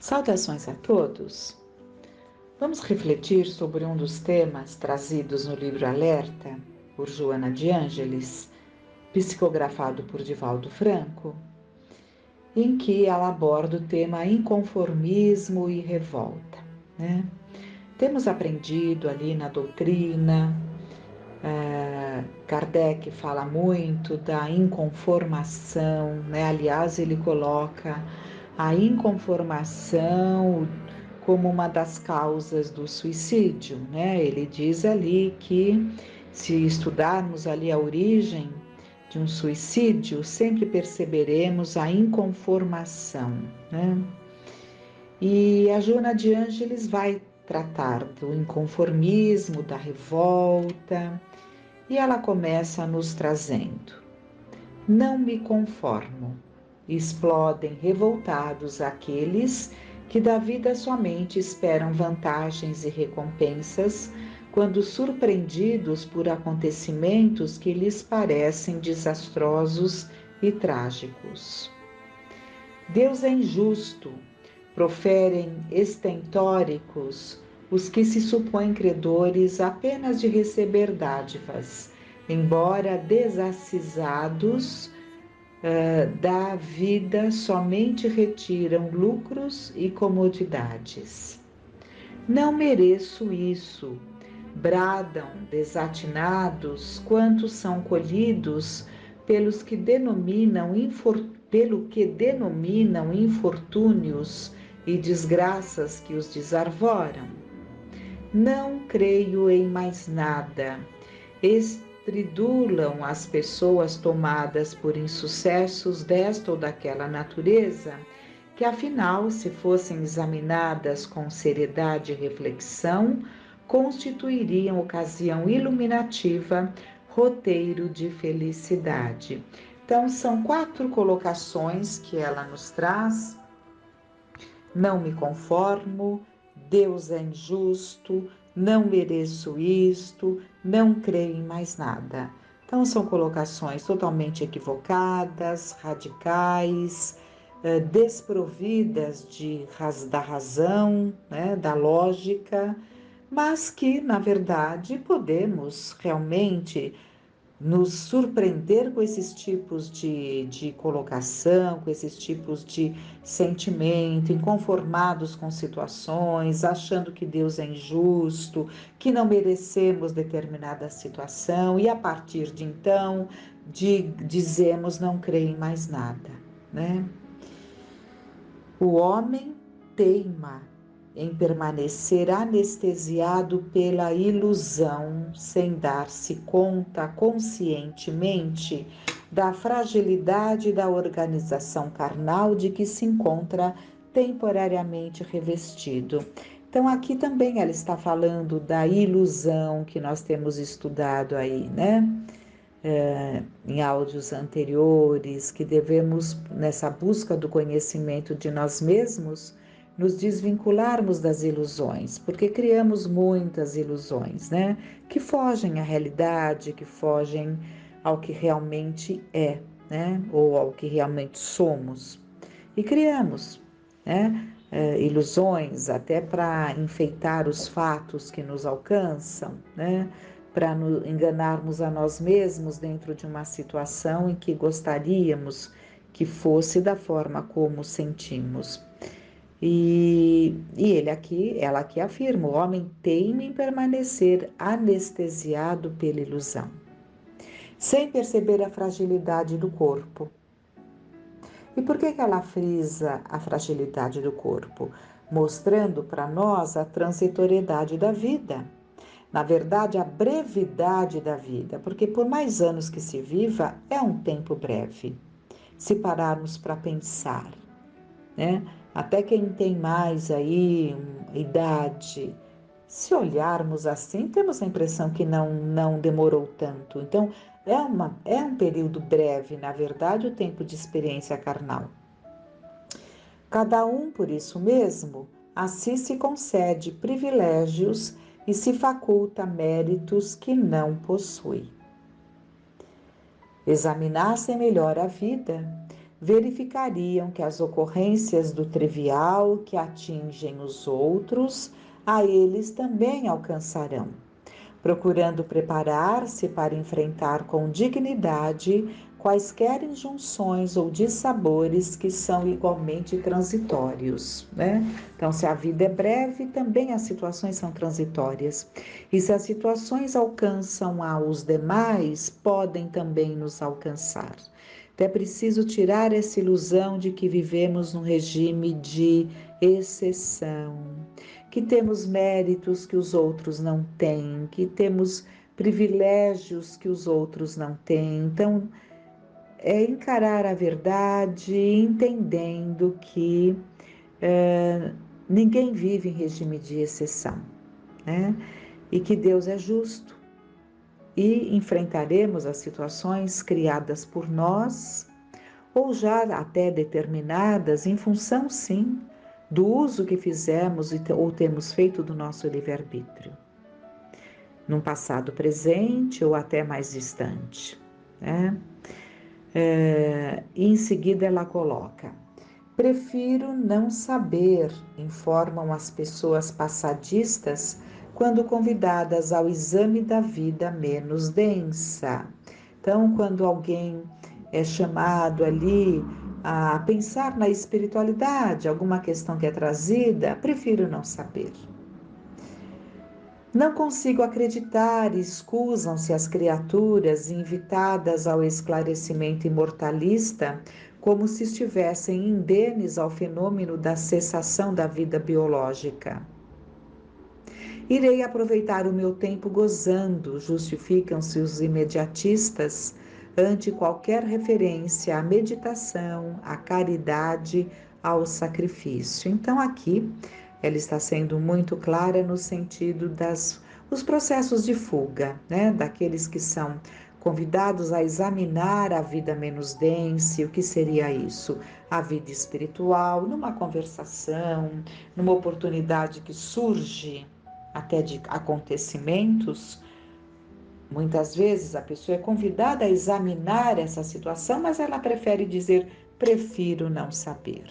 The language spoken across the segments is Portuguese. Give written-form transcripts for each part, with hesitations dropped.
Saudações a todos! Vamos refletir sobre um dos temas trazidos no livro Alerta, por Joana de Ângeles, psicografado por Divaldo Franco, em que ela aborda o tema inconformismo e revolta. Temos aprendido ali na doutrina, Kardec fala muito da inconformação, aliás, ele coloca a inconformação como uma das causas do suicídio, Ele diz ali que se estudarmos ali a origem de um suicídio, sempre perceberemos a inconformação, E a Joana de Ângeles vai tratar do inconformismo, da revolta, e ela começa nos trazendo: não me conformo. Explodem revoltados aqueles que da vida somente esperam vantagens e recompensas quando surpreendidos por acontecimentos que lhes parecem desastrosos e trágicos. Deus é injusto, proferem estentóricos os que se supõem credores apenas de receber dádivas, embora desacisados da vida somente retiram lucros e comodidades. Não mereço isso, bradam desatinados quantos são colhidos pelo que denominam infortúnios e desgraças que os desarvoram. Não creio em mais nada. Estridulam as pessoas tomadas por insucessos desta ou daquela natureza, que afinal, se fossem examinadas com seriedade e reflexão, constituiriam ocasião iluminativa, roteiro de felicidade. Então, são 4 colocações que ela nos traz. Não me conformo, Deus é injusto, não mereço isto, não creio em mais nada. Então, são colocações totalmente equivocadas, radicais, desprovidas da razão, da lógica, mas que, na verdade, podemos realmente nos surpreender com esses tipos de colocação, com esses tipos de sentimento, inconformados com situações, achando que Deus é injusto, que não merecemos determinada situação, e a partir de então, dizemos não creio em mais nada, O homem teima em permanecer anestesiado pela ilusão, sem dar-se conta conscientemente da fragilidade da organização carnal de que se encontra temporariamente revestido. Então, aqui também ela está falando da ilusão que nós temos estudado aí, em áudios anteriores, que devemos, nessa busca do conhecimento de nós mesmos, nos desvincularmos das ilusões, porque criamos muitas ilusões, que fogem à realidade, que fogem ao que realmente é, ou ao que realmente somos. E criamos, ilusões até para enfeitar os fatos que nos alcançam, para enganarmos a nós mesmos dentro de uma situação em que gostaríamos que fosse da forma como sentimos. E ela aqui afirma: o homem teima em permanecer anestesiado pela ilusão, sem perceber a fragilidade do corpo. E por que ela frisa a fragilidade do corpo? Mostrando para nós a transitoriedade da vida. Na verdade, a brevidade da vida, porque por mais anos que se viva, é um tempo breve. Se pararmos para pensar, Até quem tem mais aí idade, se olharmos assim, temos a impressão que não demorou tanto. Então, é um período breve, na verdade, o tempo de experiência carnal. Cada um, por isso mesmo, a si se concede privilégios e se faculta méritos que não possui. Examinassem melhor a vida, verificariam que as ocorrências do trivial que atingem os outros, a eles também alcançarão, procurando preparar-se para enfrentar com dignidade quaisquer injunções ou dissabores que são igualmente transitórios, né? Então, se a vida é breve, também as situações são transitórias. E se as situações alcançam aos demais, podem também nos alcançar. Então, é preciso tirar essa ilusão de que vivemos num regime de exceção, que temos méritos que os outros não têm, que temos privilégios que os outros não têm. Então, é encarar a verdade, entendendo que ninguém vive em regime de exceção, né? E que Deus é justo e enfrentaremos as situações criadas por nós ou já até determinadas em função, sim, do uso que fizemos ou temos feito do nosso livre-arbítrio, num passado presente ou até mais distante, né? E em seguida ela coloca: prefiro não saber, informam as pessoas passadistas quando convidadas ao exame da vida menos densa. Então, quando alguém é chamado ali a pensar na espiritualidade, alguma questão que é trazida, prefiro não saber. Não consigo acreditar, escusam-se as criaturas invitadas ao esclarecimento imortalista, como se estivessem indenes ao fenômeno da cessação da vida biológica. Irei aproveitar o meu tempo gozando, justificam-se os imediatistas, ante qualquer referência à meditação, à caridade, ao sacrifício. Então, aqui ela está sendo muito clara no sentido os processos de fuga, né? Daqueles que são convidados a examinar a vida menos densa. O que seria isso? A vida espiritual, numa conversação, numa oportunidade que surge até de acontecimentos. Muitas vezes a pessoa é convidada a examinar essa situação, mas ela prefere dizer: prefiro não saber.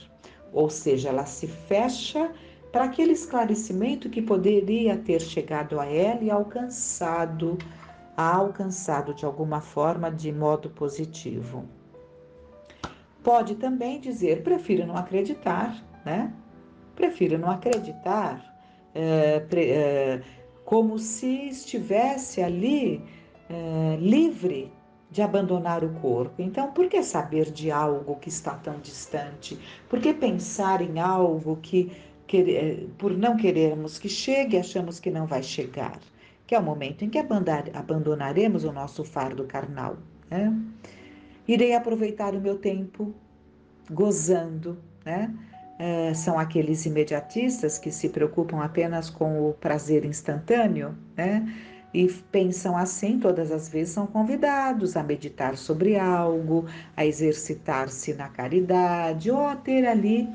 Ou seja, ela se fecha para aquele esclarecimento que poderia ter chegado a ela e alcançado de alguma forma de modo positivo. Pode também dizer: prefiro não acreditar, né? Prefiro não acreditar, como se estivesse ali livre de abandonar o corpo. Então, por que saber de algo que está tão distante? Por que pensar em algo que por não querermos que chegue, achamos que não vai chegar? Que é o momento em que abandonaremos o nosso fardo carnal, né? Irei aproveitar o meu tempo gozando, né? São aqueles imediatistas que se preocupam apenas com o prazer instantâneo, né? E pensam assim, todas as vezes são convidados a meditar sobre algo, a exercitar-se na caridade ou a ter ali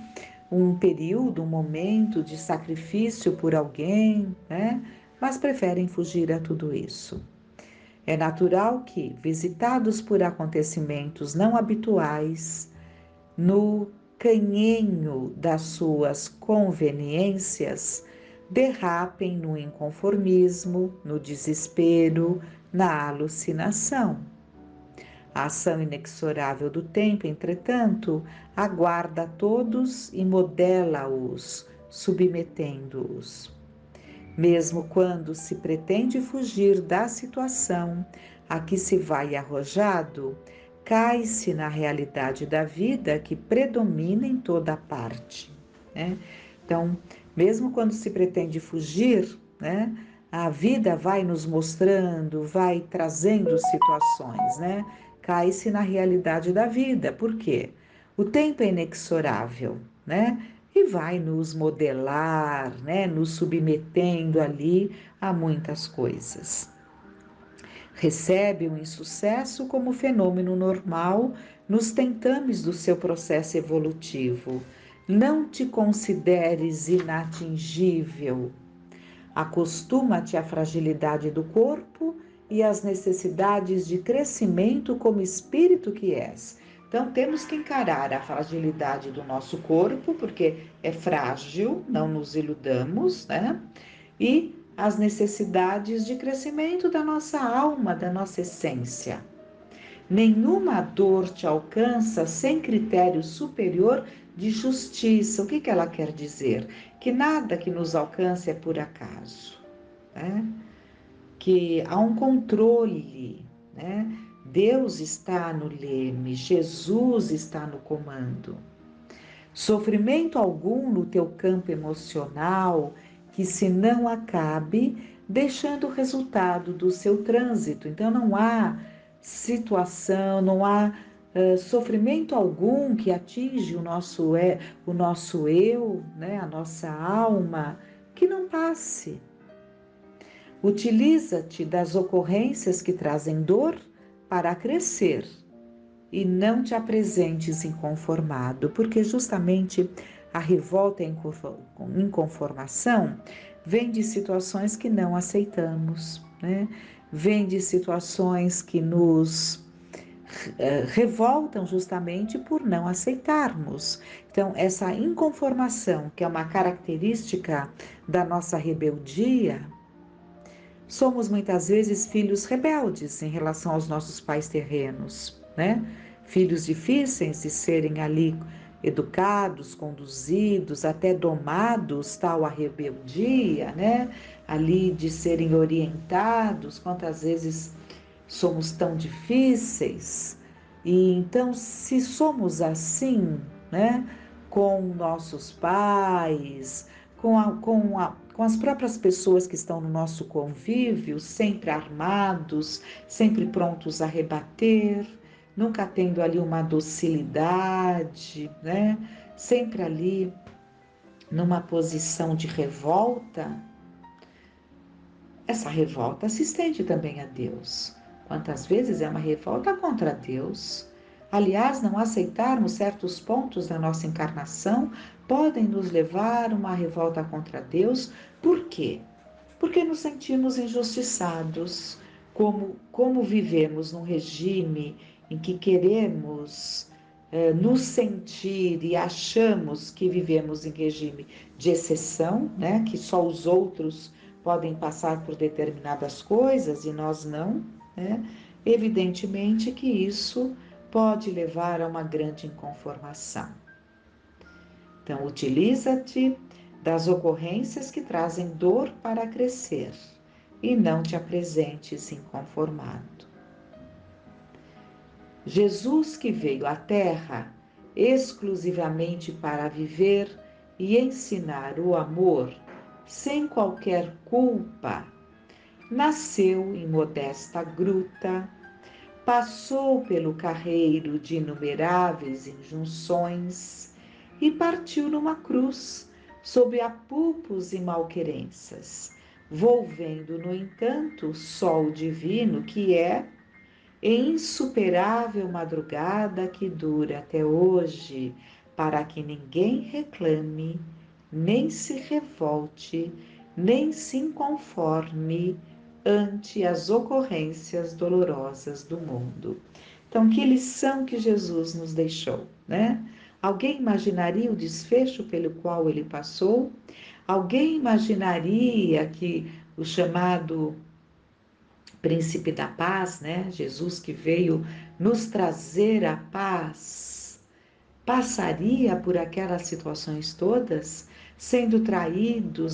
um período, um momento de sacrifício por alguém, né? Mas preferem fugir a tudo isso. É natural que, visitados por acontecimentos não habituais, no canhenho das suas conveniências, derrapem no inconformismo, no desespero, na alucinação. A ação inexorável do tempo, entretanto, aguarda todos e modela-os, submetendo-os. Mesmo quando se pretende fugir da situação a que se vai arrojado, cai-se na realidade da vida que predomina em toda parte, né? Então, mesmo quando se pretende fugir, né, a vida vai nos mostrando, vai trazendo situações, né? Cai-se na realidade da vida. Por quê? O tempo é inexorável, né? E vai nos modelar, né? Nos submetendo ali a muitas coisas. Recebe o insucesso como fenômeno normal nos tentames do seu processo evolutivo. Não te consideres inatingível. Acostuma-te à fragilidade do corpo e às necessidades de crescimento como espírito que és. Então, temos que encarar a fragilidade do nosso corpo, porque é frágil, não nos iludamos, né? E as necessidades de crescimento da nossa alma, da nossa essência. Nenhuma dor te alcança sem critério superior de justiça. O que ela quer dizer? Que nada que nos alcance é por acaso, né? Que há um controle, né? Deus está no leme, Jesus está no comando. Sofrimento algum no teu campo emocional que se não acabe deixando o resultado do seu trânsito. Então não há situação, não há sofrimento algum que atinge o nosso eu, né, a nossa alma, que não passe. Utiliza-te das ocorrências que trazem dor para crescer e não te apresentes inconformado, porque justamente a revolta e a inconformação vem de situações que não aceitamos, né? Vem de situações que nos revoltam justamente por não aceitarmos. Então, essa inconformação, que é uma característica da nossa rebeldia, somos muitas vezes filhos rebeldes em relação aos nossos pais terrenos, né? Filhos difíceis de serem ali educados, conduzidos, até domados, tal a rebeldia, né? Ali de serem orientados, quantas vezes somos tão difíceis. E então, se somos assim, né, com nossos pais, com as próprias pessoas que estão no nosso convívio, sempre armados, sempre prontos a rebater, nunca tendo ali uma docilidade, né? Sempre ali numa posição de revolta, essa revolta se estende também a Deus. Quantas vezes é uma revolta contra Deus? Aliás, não aceitarmos certos pontos da nossa encarnação podem nos levar a uma revolta contra Deus. Por quê? Porque nos sentimos injustiçados. Como vivemos num regime em que queremos nos sentir e achamos que vivemos em regime de exceção, né? Que só os outros podem passar por determinadas coisas e nós não, né? Evidentemente que isso pode levar a uma grande inconformação. Então, utiliza-te das ocorrências que trazem dor para crescer e não te apresentes inconformado. Jesus, que veio à Terra exclusivamente para viver e ensinar o amor sem qualquer culpa, nasceu em modesta gruta, passou pelo carreiro de inumeráveis injunções e partiu numa cruz, sob apupos e malquerenças, volvendo, no entanto, o sol divino que é, em insuperável madrugada que dura até hoje, para que ninguém reclame, nem se revolte, nem se inconforme ante as ocorrências dolorosas do mundo. Então, que lição que Jesus nos deixou, né? Alguém imaginaria o desfecho pelo qual ele passou? Alguém imaginaria que o chamado Príncipe da Paz, né? Jesus que veio nos trazer a paz, passaria por aquelas situações todas, sendo traído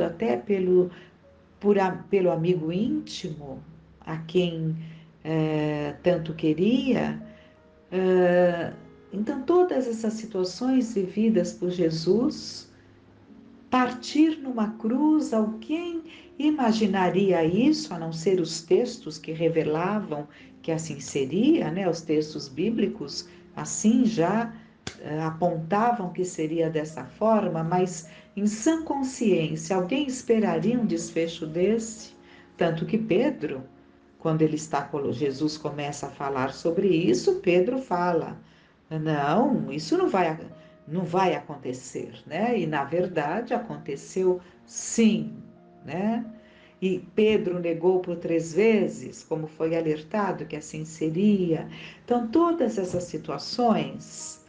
até pelo amigo íntimo, a quem tanto queria. Então, todas essas situações vividas por Jesus, partir numa cruz, alguém imaginaria isso, a não ser os textos que revelavam que assim seria, né? Os textos bíblicos assim já apontavam que seria dessa forma, mas em sã consciência, alguém esperaria um desfecho desse? Tanto que Pedro, quando Jesus começa a falar sobre isso, Pedro fala, não, isso não vai acontecer, né? E na verdade aconteceu sim, né? e Pedro negou por 3 vezes, como foi alertado que assim seria. Então, todas essas situações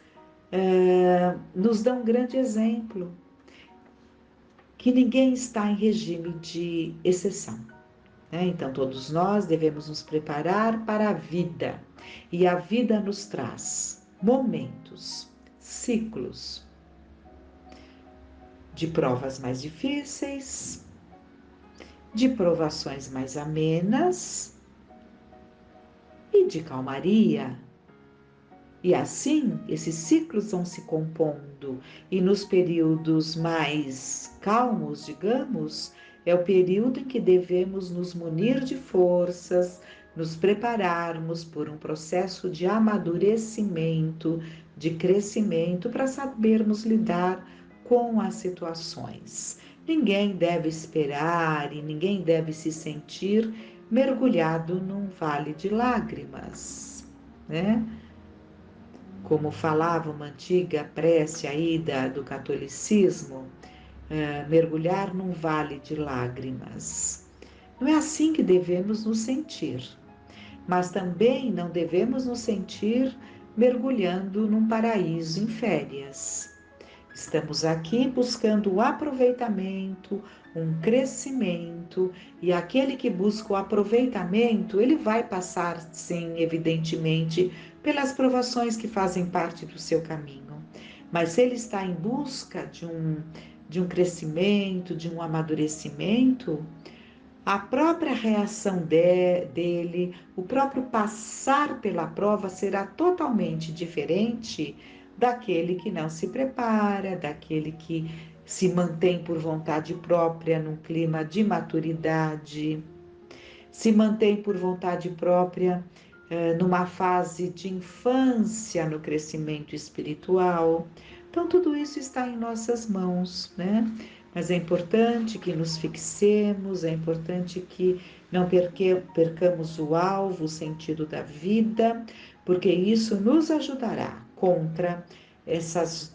nos dão um grande exemplo, que ninguém está em regime de exceção. Então, todos nós devemos nos preparar para a vida, e a vida nos traz momentos, ciclos de provas mais difíceis, de provações mais amenas e de calmaria. E assim, esses ciclos vão se compondo, e nos períodos mais calmos, digamos, é o período em que devemos nos munir de forças, nos prepararmos por um processo de amadurecimento, de crescimento, para sabermos lidar com as situações. Ninguém deve esperar e ninguém deve se sentir mergulhado num vale de lágrimas, né? Como falava uma antiga prece aí do catolicismo, mergulhar num vale de lágrimas. Não é assim que devemos nos sentir, mas também não devemos nos sentir mergulhando num paraíso em férias. Estamos aqui buscando o aproveitamento, um crescimento, e aquele que busca o aproveitamento, ele vai passar, sim, evidentemente, pelas provações que fazem parte do seu caminho. Mas se ele está em busca de um crescimento, de um amadurecimento, a própria reação dele, o próprio passar pela prova será totalmente diferente daquele que não se prepara, daquele que se mantém por vontade própria num clima de maturidade, se mantém por vontade própria numa fase de infância no crescimento espiritual. Então, tudo isso está em nossas mãos, né? Mas é importante que nos fixemos, é importante que não percamos o alvo, o sentido da vida, porque isso nos ajudará contra esses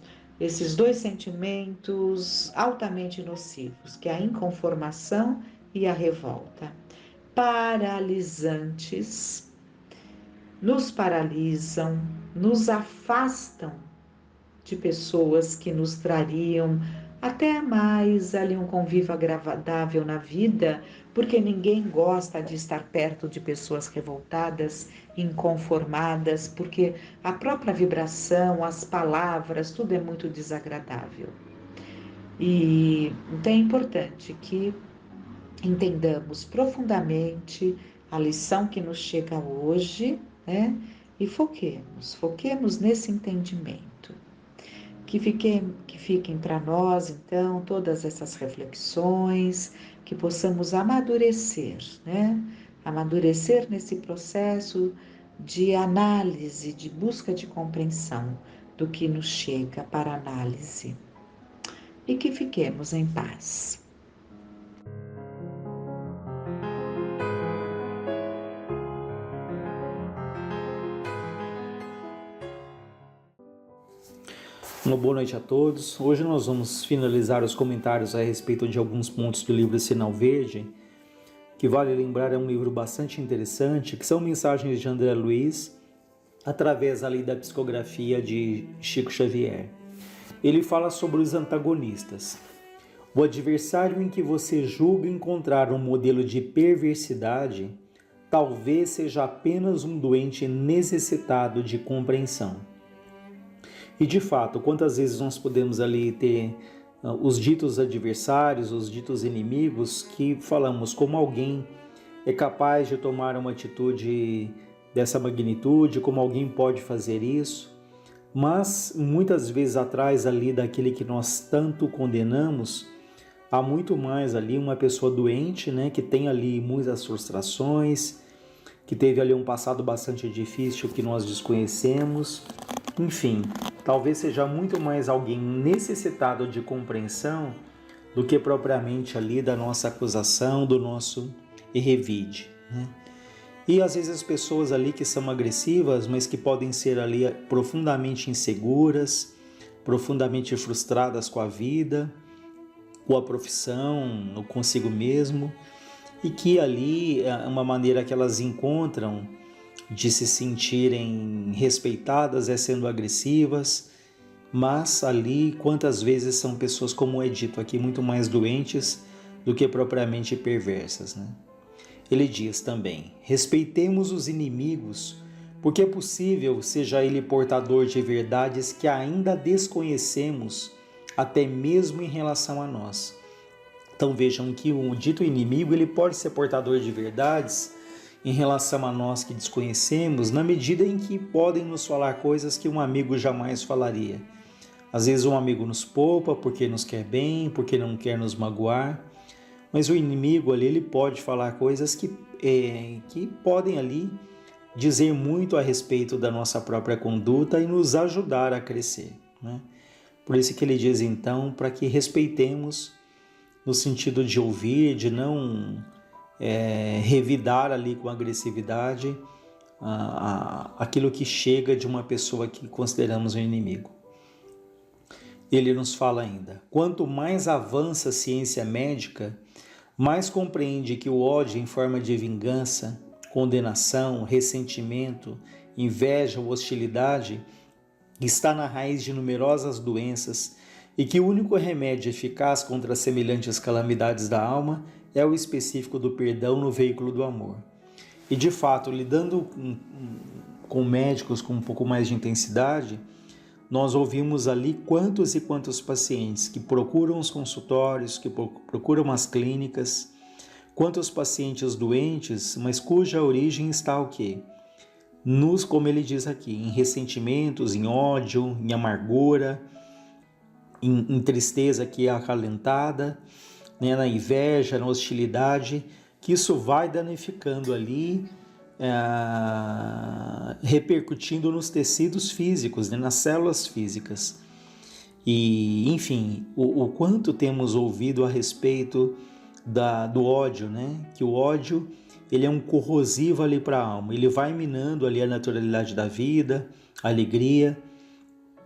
2 sentimentos altamente nocivos, que é a inconformação e a revolta. Paralisantes, nos paralisam, nos afastam de pessoas que nos trariam até mais ali um convívio agradável na vida, porque ninguém gosta de estar perto de pessoas revoltadas, inconformadas, porque a própria vibração, as palavras, tudo é muito desagradável. E então é importante que entendamos profundamente a lição que nos chega hoje, né? E foquemos nesse entendimento. Que fiquem para nós, então, todas essas reflexões, que possamos amadurecer, né? Amadurecer nesse processo de análise, de busca de compreensão do que nos chega para análise. E que fiquemos em paz. Uma boa noite a todos. Hoje nós vamos finalizar os comentários a respeito de alguns pontos do livro Sinal Verde, que vale lembrar é um livro bastante interessante, que são mensagens de André Luiz, através ali da psicografia de Chico Xavier. Ele fala sobre os antagonistas. O adversário em que você julga encontrar um modelo de perversidade, talvez seja apenas um doente necessitado de compreensão. E de fato, quantas vezes nós podemos ali ter os ditos adversários, os ditos inimigos, que falamos como alguém é capaz de tomar uma atitude dessa magnitude, como alguém pode fazer isso, mas muitas vezes atrás ali daquele que nós tanto condenamos, há muito mais ali uma pessoa doente, né, que tem ali muitas frustrações, que teve ali um passado bastante difícil que nós desconhecemos. Enfim, talvez seja muito mais alguém necessitado de compreensão do que propriamente ali da nossa acusação, do nosso revide, né? E às vezes as pessoas ali que são agressivas, mas que podem ser ali profundamente inseguras, profundamente frustradas com a vida, com a profissão, consigo mesmo. e que ali é uma maneira que elas encontram de se sentirem respeitadas é sendo agressivas, mas ali quantas vezes são pessoas, como é dito aqui, muito mais doentes do que propriamente perversas, né? Ele diz também: respeitemos os inimigos, porque é possível seja ele portador de verdades que ainda desconhecemos, até mesmo em relação a nós. Então vejam que o dito inimigo ele pode ser portador de verdades em relação a nós que desconhecemos, na medida em que podem nos falar coisas que um amigo jamais falaria. Às vezes um amigo nos poupa porque nos quer bem, porque não quer nos magoar, mas o inimigo ali ele pode falar coisas que podem ali dizer muito a respeito da nossa própria conduta e nos ajudar a crescer, né? Por isso que ele diz então para que respeitemos no sentido de ouvir, de não revidar ali com agressividade aquilo que chega de uma pessoa que consideramos um inimigo. Ele nos fala ainda: quanto mais avança a ciência médica, mais compreende que o ódio em forma de vingança, condenação, ressentimento, inveja ou hostilidade está na raiz de numerosas doenças e que o único remédio eficaz contra as semelhantes calamidades da alma é o específico do perdão no veículo do amor. E de fato, lidando com médicos com um pouco mais de intensidade, nós ouvimos ali quantos e quantos pacientes que procuram os consultórios, que procuram as clínicas, quantos pacientes doentes, mas cuja origem está o quê? Como ele diz aqui, em ressentimentos, em ódio, em amargura, em tristeza que é acalentada, né, na inveja, na hostilidade, que isso vai danificando ali, repercutindo nos tecidos físicos, né, nas células físicas. E, enfim, o quanto temos ouvido a respeito do ódio, né? Que o ódio ele é um corrosivo ali para a alma, ele vai minando ali a naturalidade da vida, a alegria,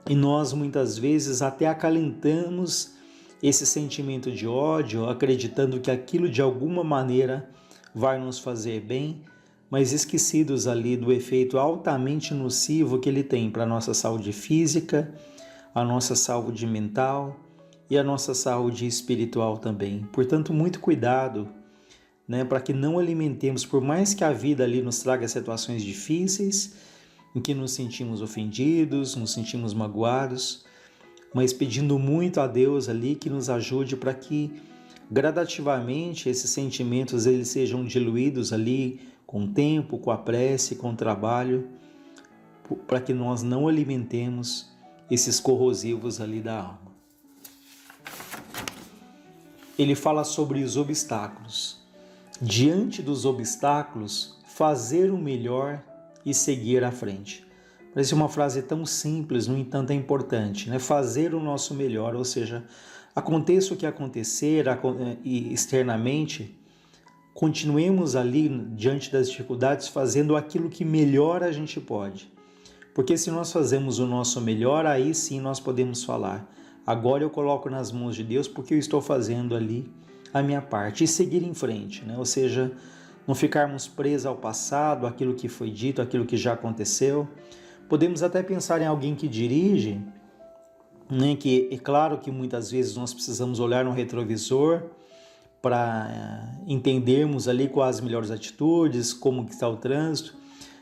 e nós muitas vezes até acalentamos esse sentimento de ódio, acreditando que aquilo de alguma maneira vai nos fazer bem, mas esquecidos ali do efeito altamente nocivo que ele tem para a nossa saúde física, a nossa saúde mental e a nossa saúde espiritual também. Portanto, muito cuidado, né, para que não alimentemos, por mais que a vida ali nos traga situações difíceis, em que nos sentimos ofendidos, nos sentimos magoados, mas pedindo muito a Deus ali que nos ajude para que gradativamente esses sentimentos eles sejam diluídos ali com o tempo, com a prece, com o trabalho, para que nós não alimentemos esses corrosivos ali da alma. Ele fala sobre os obstáculos. Diante dos obstáculos, fazer o melhor e seguir à frente. Parece uma frase tão simples, no entanto é importante, né? Fazer o nosso melhor, ou seja, aconteça o que acontecer e externamente, continuemos ali diante das dificuldades fazendo aquilo que melhor a gente pode. Porque se nós fazemos o nosso melhor, aí sim nós podemos falar: agora eu coloco nas mãos de Deus porque eu estou fazendo ali a minha parte, e seguir em frente, né? Ou seja, não ficarmos presos ao passado, aquilo que foi dito, aquilo que já aconteceu. Podemos até pensar em alguém que dirige, né? Que é claro que muitas vezes nós precisamos olhar no retrovisor para entendermos ali quais as melhores atitudes, como que está o trânsito,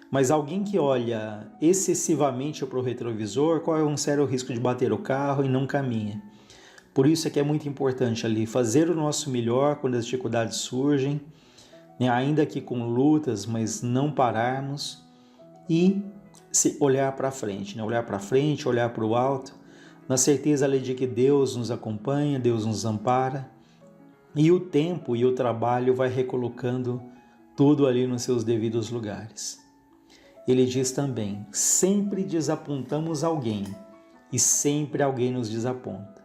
mas alguém que olha excessivamente para o retrovisor corre um sério risco de bater o carro e não caminha. Por isso é que é muito importante ali fazer o nosso melhor quando as dificuldades surgem, né? Ainda que com lutas, mas não pararmos e olhar para frente, né? Olhar para frente, olhar para o alto, na certeza ali de que Deus nos acompanha, Deus nos ampara, e o tempo e o trabalho vai recolocando tudo ali nos seus devidos lugares. Ele diz também: sempre desapontamos alguém e sempre alguém nos desaponta.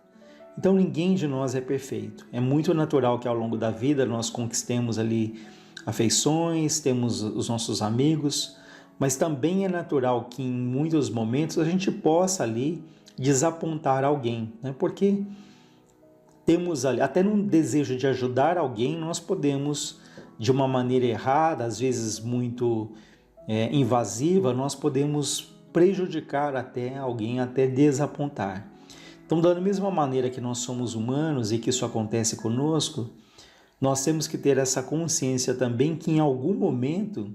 Então ninguém de nós é perfeito. É muito natural que ao longo da vida nós conquistemos ali afeições, temos os nossos amigos, mas também é natural que em muitos momentos a gente possa ali desapontar alguém, né? Porque temos ali, até num desejo de ajudar alguém, nós podemos de uma maneira errada, às vezes muito invasiva, nós podemos prejudicar até alguém, até desapontar. Então, da mesma maneira que nós somos humanos e que isso acontece conosco, nós temos que ter essa consciência também que em algum momento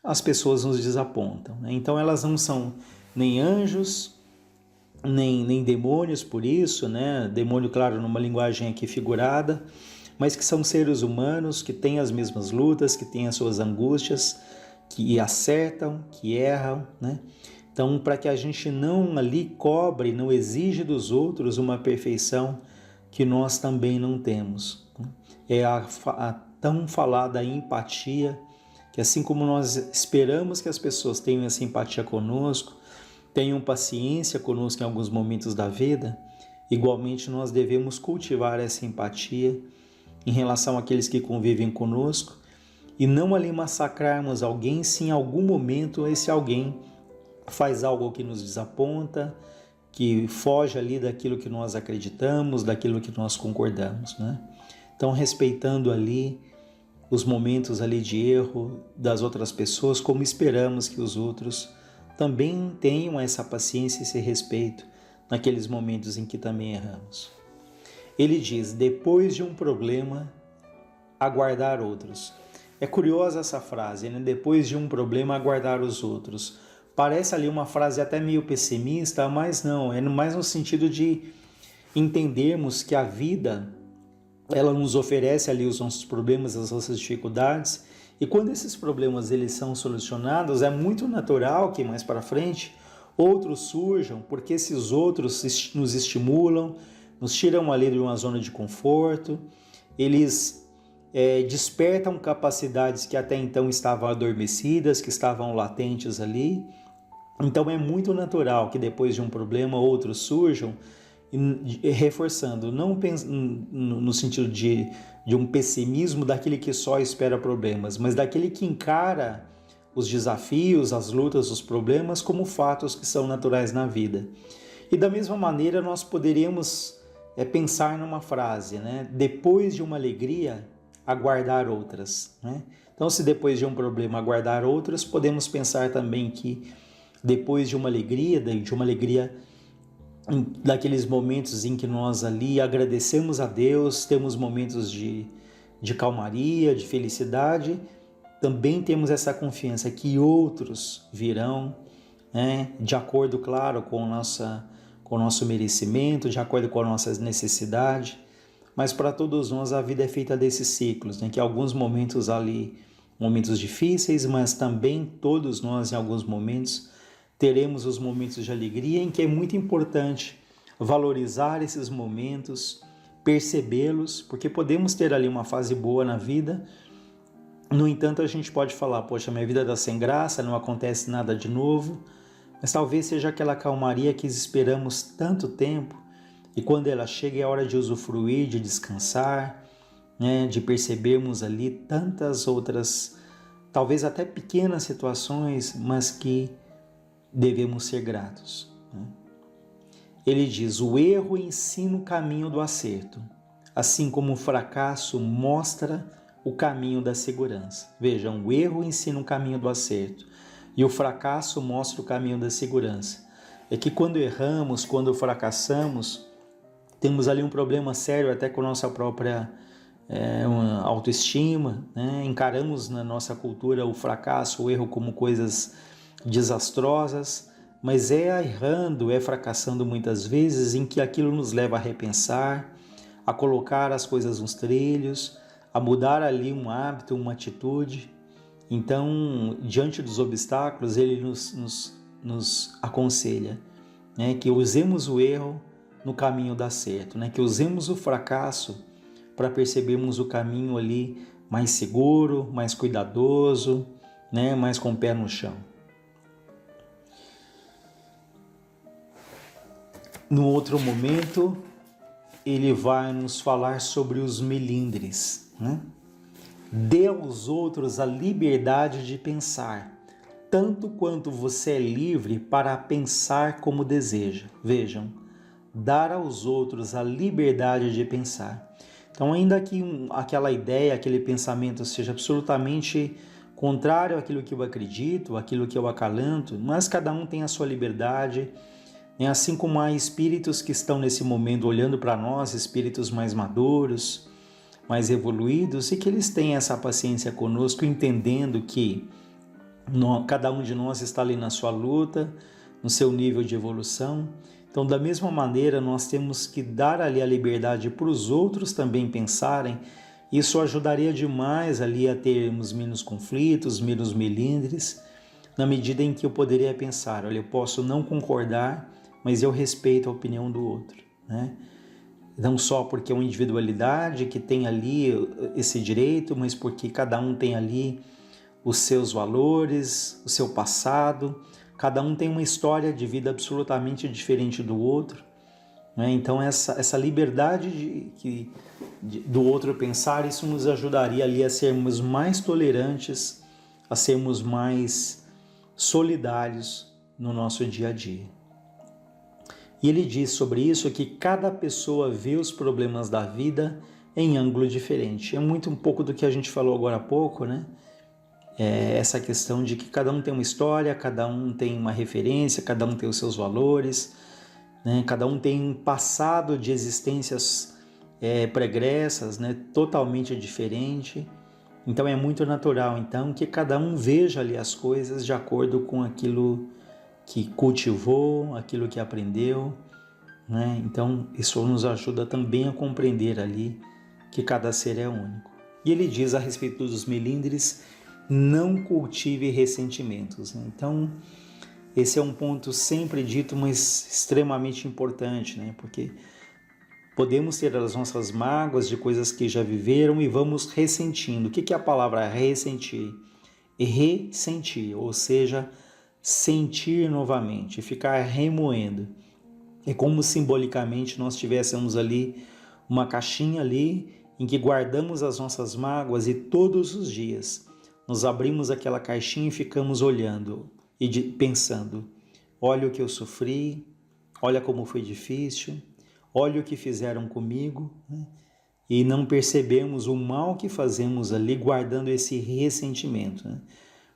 as pessoas nos desapontam, né? Então elas não são nem anjos, nem demônios por isso, né? Demônio, claro, numa linguagem aqui figurada, mas que são seres humanos, que têm as mesmas lutas, que têm as suas angústias, que acertam, que erram, né? Então, para que a gente não ali cobre, não exige dos outros uma perfeição que nós também não temos. É a tão falada empatia, que assim como nós esperamos que as pessoas tenham essa empatia conosco, tenham paciência conosco em alguns momentos da vida, igualmente nós devemos cultivar essa empatia em relação àqueles que convivem conosco e não ali massacrarmos alguém se em algum momento esse alguém faz algo que nos desaponta, que foge ali daquilo que nós acreditamos, daquilo que nós concordamos, né? Então, respeitando ali os momentos ali de erro das outras pessoas, como esperamos que os outros também tenham essa paciência e esse respeito naqueles momentos em que também erramos. Ele diz, depois de um problema, aguardar outros. É curiosa essa frase, né? Depois de um problema, aguardar os outros. Parece ali uma frase até meio pessimista, mas não, é mais no sentido de entendermos que a vida, ela nos oferece ali os nossos problemas, as nossas dificuldades, e quando esses problemas eles são solucionados, é muito natural que mais para frente outros surjam, porque esses outros nos estimulam, nos tiram ali de uma zona de conforto, eles despertam capacidades que até então estavam adormecidas, que estavam latentes ali. Então é muito natural que depois de um problema outros surjam, reforçando, não no sentido de um pessimismo daquele que só espera problemas, mas daquele que encara os desafios, as lutas, os problemas como fatos que são naturais na vida. E da mesma maneira nós poderíamos pensar numa frase, né? Depois de uma alegria, aguardar outras, né? Então, se depois de um problema aguardar outras, podemos pensar também que depois de uma alegria daqueles momentos em que nós ali agradecemos a Deus, temos momentos de calmaria, de felicidade, também temos essa confiança que outros virão, né, de acordo, claro, com o nosso merecimento, de acordo com a nossa necessidade, mas para todos nós a vida é feita desses ciclos, né, que alguns momentos ali, momentos difíceis, mas também todos nós em alguns momentos teremos os momentos de alegria, em que é muito importante valorizar esses momentos, percebê-los, porque podemos ter ali uma fase boa na vida. No entanto, a gente pode falar, poxa, minha vida está sem graça, não acontece nada de novo, mas talvez seja aquela calmaria que esperamos tanto tempo, e quando ela chega é hora de usufruir, de descansar, né, de percebermos ali tantas outras, talvez até pequenas situações, mas que devemos ser gratos. Ele diz, o erro ensina o caminho do acerto, assim como o fracasso mostra o caminho da segurança. Vejam, o erro ensina o caminho do acerto e o fracasso mostra o caminho da segurança. É que quando erramos, quando fracassamos, temos ali um problema sério até com a nossa própria autoestima, né? Encaramos na nossa cultura o fracasso, o erro como coisas desastrosas, mas é errando, é fracassando muitas vezes em que aquilo nos leva a repensar, a colocar as coisas nos trilhos, a mudar ali um hábito, uma atitude. Então, diante dos obstáculos, ele nos aconselha, né, que usemos o erro no caminho do acerto, né, que usemos o fracasso para percebermos o caminho ali mais seguro, mais cuidadoso, né, mais com o pé no chão. No outro momento, ele vai nos falar sobre os melindres, né? Dê aos outros a liberdade de pensar, tanto quanto você é livre para pensar como deseja. Vejam, dar aos outros a liberdade de pensar. Então, ainda que aquela ideia, aquele pensamento seja absolutamente contrário àquilo que eu acredito, àquilo que eu acalanto, mas cada um tem a sua liberdade, assim como há espíritos que estão nesse momento olhando para nós, espíritos mais maduros, mais evoluídos, e que eles têm essa paciência conosco, entendendo que cada um de nós está ali na sua luta, no seu nível de evolução. Então, da mesma maneira, nós temos que dar ali a liberdade para os outros também pensarem. Isso ajudaria demais ali a termos menos conflitos, menos melindres, na medida em que eu poderia pensar, olha, eu posso não concordar, mas eu respeito a opinião do outro, né? Não só porque é uma individualidade que tem ali esse direito, mas porque cada um tem ali os seus valores, o seu passado, cada um tem uma história de vida absolutamente diferente do outro, né? Então essa liberdade do outro pensar, isso nos ajudaria ali a sermos mais tolerantes, a sermos mais solidários no nosso dia a dia. E ele diz sobre isso que cada pessoa vê os problemas da vida em ângulo diferente. É muito um pouco do que a gente falou agora há pouco, né? Essa questão de que cada um tem uma história, cada um tem uma referência, cada um tem os seus valores, né? Cada um tem um passado de existências pregressas, né? Totalmente diferente. Então é muito natural então que cada um veja ali as coisas de acordo com aquilo que cultivou, aquilo que aprendeu, né? Então isso nos ajuda também a compreender ali que cada ser é único. E ele diz a respeito dos melindres: não cultive ressentimentos, né? Então esse é um ponto sempre dito, mas extremamente importante, né? Porque podemos ter as nossas mágoas de coisas que já viveram e vamos ressentindo. O que é a palavra ressentir? Ressentir, ou seja, sentir novamente, ficar remoendo. É como simbolicamente nós tivéssemos ali uma caixinha ali em que guardamos as nossas mágoas e todos os dias nos abrimos aquela caixinha e ficamos olhando e pensando: olha o que eu sofri, olha como foi difícil, olha o que fizeram comigo, né? E não percebemos o mal que fazemos ali guardando esse ressentimento, né?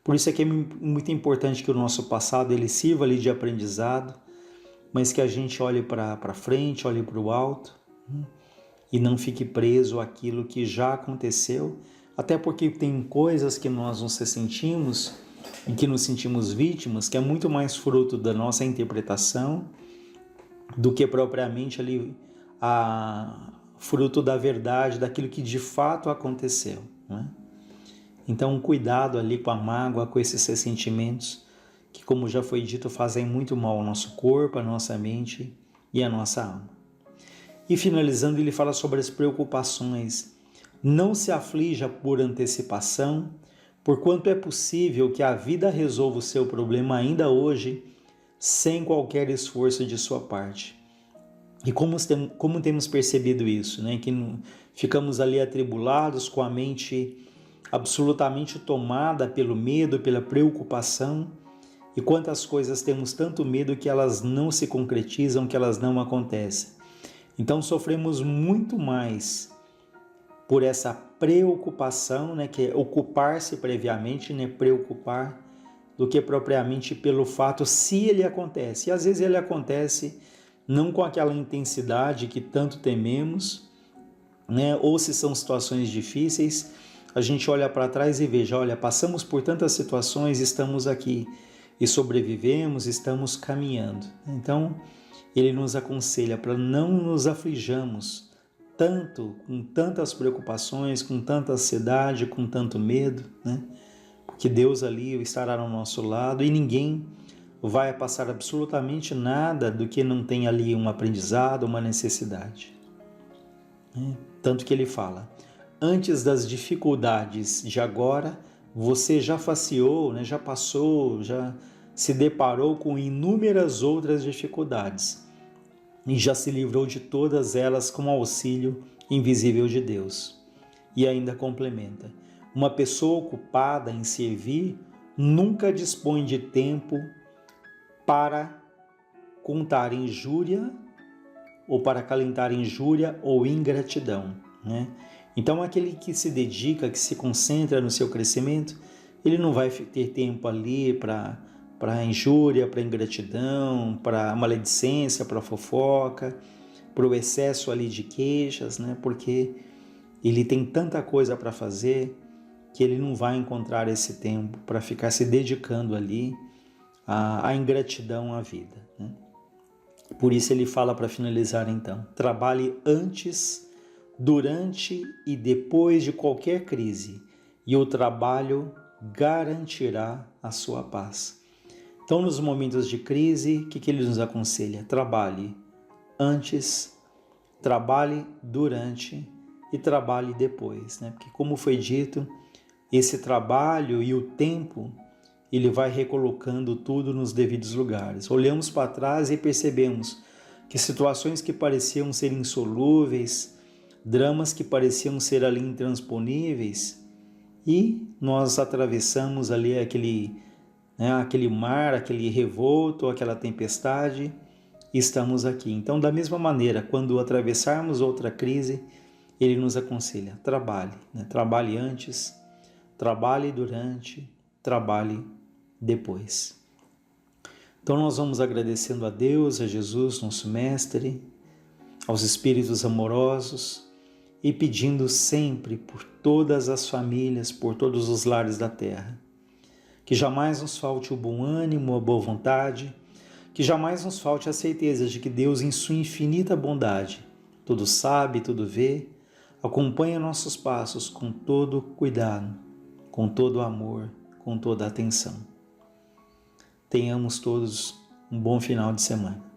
Por isso é que é muito importante que o nosso passado ele sirva ali de aprendizado, mas que a gente olhe para frente, olhe para o alto, né? E não fique preso àquilo que já aconteceu, até porque tem coisas que nós nos ressentimos e que nos sentimos vítimas, que é muito mais fruto da nossa interpretação do que propriamente ali fruto da verdade, daquilo que de fato aconteceu, né? Então, cuidado ali com a mágoa, com esses ressentimentos, que, como já foi dito, fazem muito mal ao nosso corpo, à nossa mente e à nossa alma. E finalizando, ele fala sobre as preocupações. Não se aflija por antecipação, porquanto é possível que a vida resolva o seu problema ainda hoje, sem qualquer esforço de sua parte. E como temos percebido isso, né? Que ficamos ali atribulados, com a mente absolutamente tomada pelo medo, pela preocupação, e quantas coisas temos tanto medo que elas não se concretizam, que elas não acontecem. Então sofremos muito mais por essa preocupação, né, que é ocupar-se previamente, né, preocupar, do que propriamente pelo fato se ele acontece. E às vezes ele acontece não com aquela intensidade que tanto tememos, né, ou se são situações difíceis, a gente olha para trás e veja, olha, passamos por tantas situações, estamos aqui e sobrevivemos, estamos caminhando. Então, ele nos aconselha para não nos aflijamos tanto, com tantas preocupações, com tanta ansiedade, com tanto medo, né? Porque Deus ali estará ao nosso lado e ninguém vai passar absolutamente nada do que não tem ali um aprendizado, uma necessidade, né? Tanto que ele fala: antes das dificuldades de agora, você já faceou, né? Já passou, já se deparou com inúmeras outras dificuldades e já se livrou de todas elas com o auxílio invisível de Deus. E ainda complementa: uma pessoa ocupada em servir nunca dispõe de tempo para contar injúria ou para acalentar injúria ou ingratidão. né? Então, aquele que se dedica, que se concentra no seu crescimento, ele não vai ter tempo ali para injúria, para ingratidão, para maledicência, para fofoca, para o excesso ali de queixas, né? Porque ele tem tanta coisa para fazer que ele não vai encontrar esse tempo para ficar se dedicando ali à ingratidão à vida, né? Por isso ele fala, para finalizar então, trabalhe antes, durante e depois de qualquer crise, e o trabalho garantirá a sua paz. Então, nos momentos de crise, o que ele nos aconselha? Trabalhe antes, trabalhe durante e trabalhe depois, né? Porque, como foi dito, esse trabalho e o tempo, ele vai recolocando tudo nos devidos lugares. Olhamos para trás e percebemos que situações que pareciam ser insolúveis, dramas que pareciam ser ali intransponíveis, e nós atravessamos ali aquele mar, aquele revolto, aquela tempestade, e estamos aqui. Então, da mesma maneira, quando atravessarmos outra crise, ele nos aconselha, trabalhe, né? Trabalhe antes, trabalhe durante, trabalhe depois. Então nós vamos agradecendo a Deus, a Jesus, nosso Mestre, aos Espíritos amorosos e pedindo sempre por todas as famílias, por todos os lares da terra. Que jamais nos falte o bom ânimo, a boa vontade, que jamais nos falte a certeza de que Deus, em sua infinita bondade, tudo sabe, tudo vê, acompanha nossos passos com todo cuidado, com todo amor, com toda atenção. Tenhamos todos um bom final de semana.